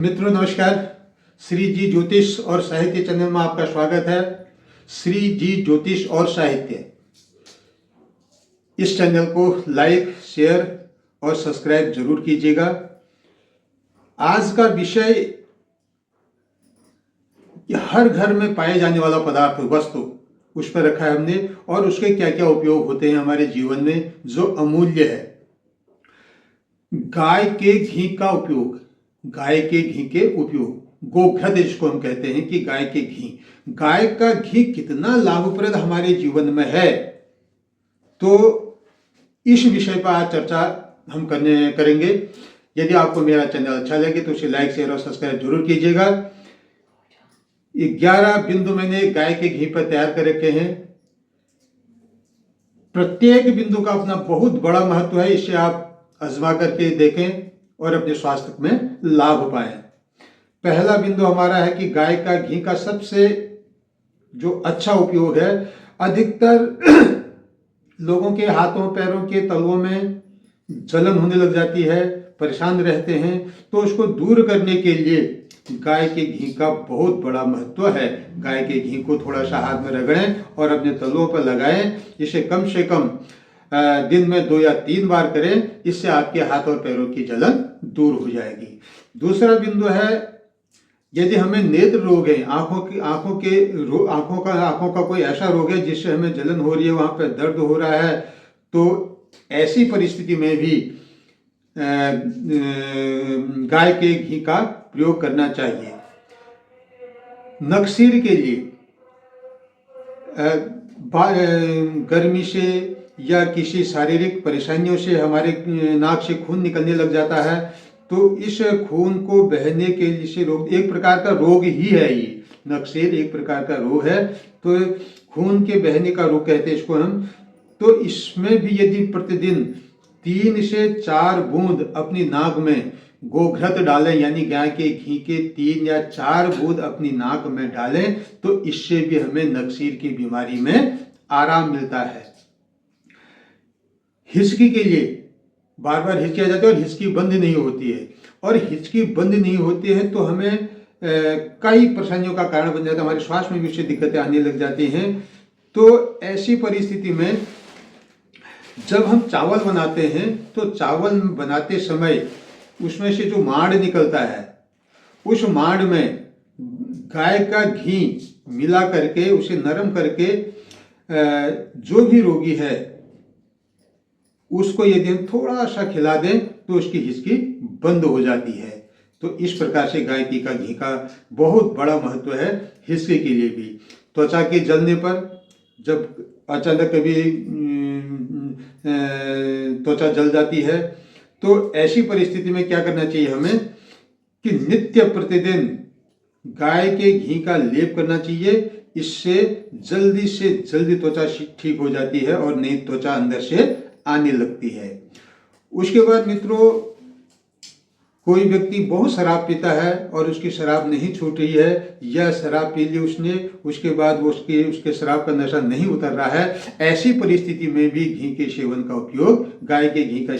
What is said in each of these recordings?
मित्रों नमस्कार। श्री जी ज्योतिष और साहित्य चैनल में आपका स्वागत है। श्री जी ज्योतिष और साहित्य इस चैनल को लाइक, शेयर और सब्सक्राइब जरूर कीजिएगा। आज का विषय हर घर में पाए जाने वाला पदार्थ वस्तु उस पर रखा है हमने, और उसके क्या क्या उपयोग होते हैं हमारे जीवन में जो अमूल्य है। गाय के घी का उपयोग, गाय के घी के उपयोग, गोघृत जिसको हम कहते हैं कि गाय के घी, गाय का घी कितना लाभप्रद हमारे जीवन में है, तो इस विषय पर आज चर्चा हम करेंगे। यदि आपको मेरा चैनल अच्छा लगे तो उसे लाइक, शेयर और सब्सक्राइब जरूर कीजिएगा। 11 बिंदु मैंने गाय के घी पर तैयार कर रखे हैं। प्रत्येक बिंदु का अपना बहुत बड़ा महत्व है। इसे आप आजमा करके देखें और अपने स्वास्थ्य में लाभ पाएं। पहला बिंदु हमारा है कि गाय का घी का सबसे जो अच्छा उपयोग है, अधिकतर लोगों के हाथों पैरों के तलवों में जलन होने लग जाती है, परेशान रहते हैं, तो उसको दूर करने के लिए गाय के घी का बहुत बड़ा महत्व है। गाय के घी को थोड़ा सा हाथ में रगड़ें और अपने तलवों पर लगाएं। इसे कम से कम दिन में 2 या 3 बार करें। इससे आपके हाथ और पैरों की जलन दूर हो जाएगी। दूसरा बिंदु है, यदि हमें नेत्र रोग है, आंखों का कोई ऐसा रोग है जिससे हमें जलन हो रही है, वहां पर दर्द हो रहा है, तो ऐसी परिस्थिति में भी गाय के घी का प्रयोग करना चाहिए। नक्सीर के लिए, गर्मी से या किसी शारीरिक परेशानियों से हमारे नाक से खून निकलने लग जाता है, तो इस खून को बहने के लिए रोग, एक प्रकार का रोग ही है ये, नक्सीर एक प्रकार का रोग है, तो खून के बहने का रोग कहते हैं इसको हम। तो इसमें भी यदि प्रतिदिन 3 से 4 बूंद अपनी नाक में गोघृत डालें, यानी गाय के घी के 3 या 4 बूंद अपनी नाक में डालें, तो इससे भी हमें नक्सीर की बीमारी में आराम मिलता है। हिचकी के लिए, बार बार हिचकी आ जाती है और हिचकी बंद नहीं होती है, और हिचकी बंद नहीं होती है तो हमें कई परेशानियों का कारण बन जाता है, हमारे श्वास में भी उससे दिक्कतें आने लग जाती हैं। तो ऐसी परिस्थिति में जब हम चावल बनाते हैं, तो चावल बनाते समय उसमें से जो माड़ निकलता है, उस माड़ में गाय का घी मिला करके उसे नरम करके जो भी रोगी है उसको यदि हम थोड़ा सा खिला दें तो उसकी हिचकी बंद हो जाती है। तो इस प्रकार से गाय का घी का बहुत बड़ा महत्व है हिचकी के लिए भी। त्वचा के जलने पर, जब अचानक कभी त्वचा जल जाती है, तो ऐसी परिस्थिति में क्या करना चाहिए हमें कि नित्य प्रतिदिन गाय के घी का लेप करना चाहिए। इससे जल्दी से जल्दी त्वचा ठीक हो जाती है और नई त्वचा अंदर से आने लगती है। उसके बाद मित्रों, कोई व्यक्ति बहुत शराब पीता है और उसकी शराब नहीं छूट रही है, या शराब पी ली उसने, उसके बाद वो उसके शराब का नशा नहीं उतर रहा है, ऐसी परिस्थिति में भी घी के सेवन का उपयोग, गाय के घी का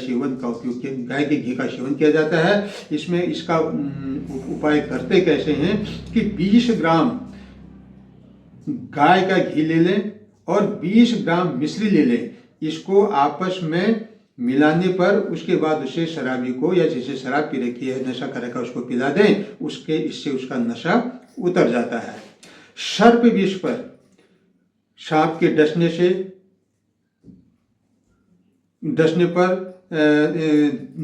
सेवन किया जाता है। इसमें इसका उपाय करते कैसे हैं कि 20 ग्राम गाय का घी ले लें और 20 ग्राम मिश्री ले लें। इसको आपस में मिलाने पर उसके बाद उसे शराबी को, या जिसे शराब पी रखी है, नशा कर रखा, उसको पिला दें, इससे उसका नशा उतर जाता है। सर्प विष पर, सांप के डसने पर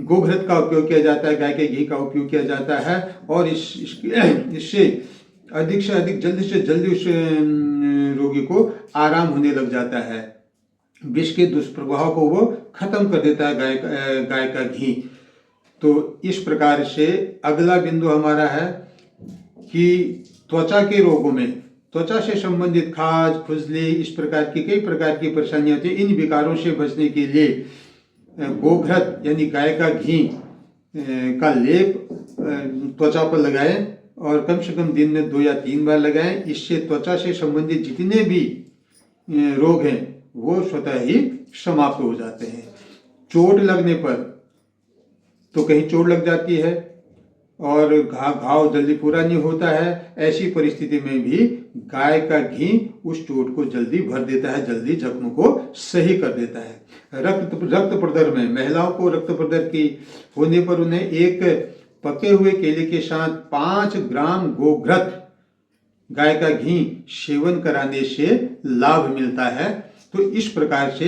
गोघृत का उपयोग किया जाता है, गाय के घी का उपयोग किया जाता है, और इससे अधिक से अधिक, जल्दी से जल्दी उस रोगी को आराम होने लग जाता है। विष के दुष्प्रभाव को वो खत्म कर देता है गाय का घी। तो इस प्रकार से अगला बिंदु हमारा है कि त्वचा के रोगों में, त्वचा से संबंधित खाज, खुजली, इस प्रकार की कई प्रकार की परेशानियां होती है। इन विकारों से बचने के लिए गोघृत यानी गाय का घी का लेप त्वचा पर लगाएं, और कम से कम दिन में 2 या 3 बार लगाएं। इससे त्वचा से संबंधित जितने भी रोग हैं वो स्वतः ही समाप्त हो जाते हैं। चोट लगने पर, तो कहीं चोट लग जाती है और घाव जल्दी पूरा नहीं होता है, ऐसी परिस्थिति में भी गाय का घी उस चोट को जल्दी भर देता है, जल्दी जख्म को सही कर देता है। रक्त प्रदर में महिलाओं को रक्त प्रदर की होने पर उन्हें एक पके हुए केले के साथ 5 ग्राम गोघृत गाय का घी सेवन कराने से लाभ मिलता है। तो इस प्रकार से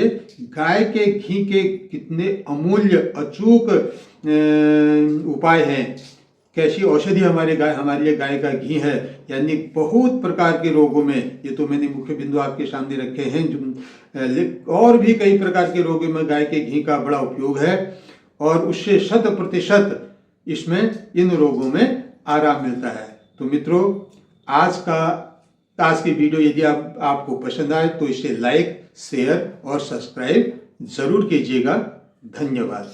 गाय के घी के कितने अमूल्य अचूक उपाय हैं, कैसी औषधि हमारे लिए गाय का घी है। यानी बहुत प्रकार के रोगों में, ये तो मैंने मुख्य बिंदु आपके सामने रखे हैं, जो और भी कई प्रकार के रोगों में गाय के घी का बड़ा उपयोग है और उससे 100% इसमें इन रोगों में आराम मिलता है। तो मित्रों, आज की वीडियो यदि आपको पसंद आए तो इसे लाइक, शेयर और सब्सक्राइब जरूर कीजिएगा। धन्यवाद।